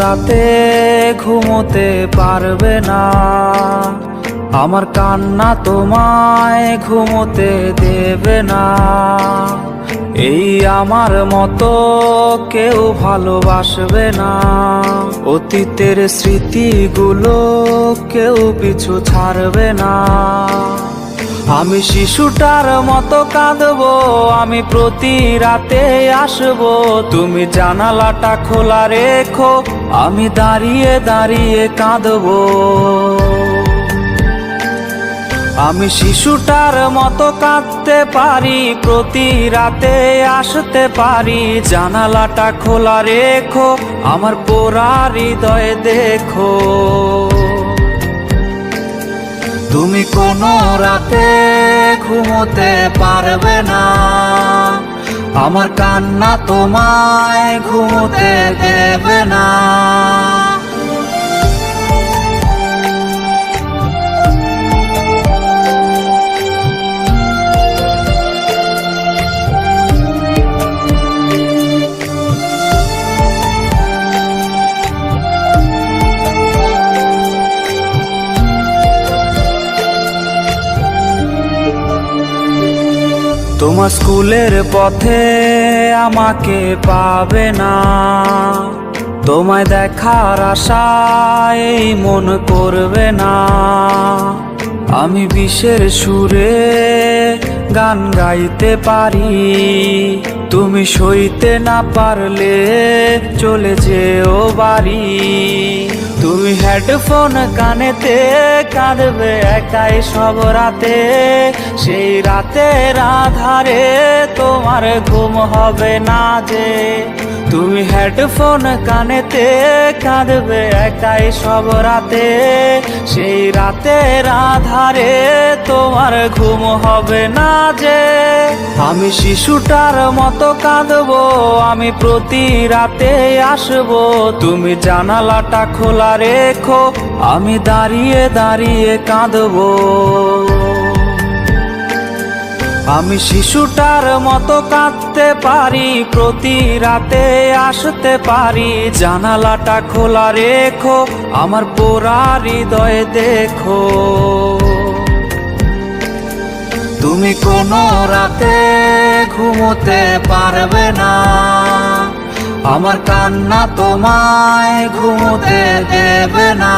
রাতে ঘুমোতে পারবে না, আমার কান্না তোমায় ঘুমোতে দেবে না। এই আমার মতো কেউ ভালোবাসবে না, অতীতের স্মৃতিগুলো কেউ পিছু ছাড়বে না। আমি শিশুটার মতো কাঁদবো, আমি প্রতি রাতে আসবো, তুমি জানালাটা খোলা রেখো, আমি দাঁড়িয়ে দাঁড়িয়ে কাঁদবো। আমি শিশুটার মতো কাঁদতে পারি, প্রতি রাতে আসতে পারি, জানালাটা খোলা রেখো, আমার পোড়া হৃদয় দেখো। তুমি কোনো রাতে ঘুমোতে পারবে না, আমার কান্না তোমায় ঘুমোতে দেবে না। তোমার স্কুলের পথে আমাকে পাবে না, তোমায় দেখার আশায় মন করবে না। আমি বিষের সুরে গান গাইতে পারি, তুমি সইতে না পারলে চলে যেও বাড়ি। তুমি হেডফোন কানেতে কাঁদবে একাই সব রাতে, সেই রাতের আধারে তোমার ঘুম হবে না যে। তুমি হেডফোন কানেতে কাঁদবে একাই সব রাতে, সেই রাতের আধারে তোমার ঘুম হবে না যে। আমি শিশুটার মতো কাঁদবো, আমি প্রতি রাতে আসবো, তুমি জানালাটা খোলা রেখো, আমি দাঁড়িয়ে দাঁড়িয়ে কাঁদবো। আমি শিশুটার মতো কাঁদতে পারি, প্রতি রাতে আসতে পারি, জানালাটা খোলা রেখো, আমার পোড়া হৃদয় দেখো। তুমি কোনো রাতে ঘুমোতে পারবে না, আমার কান্না তোমায় ঘুমোতে দেবে না।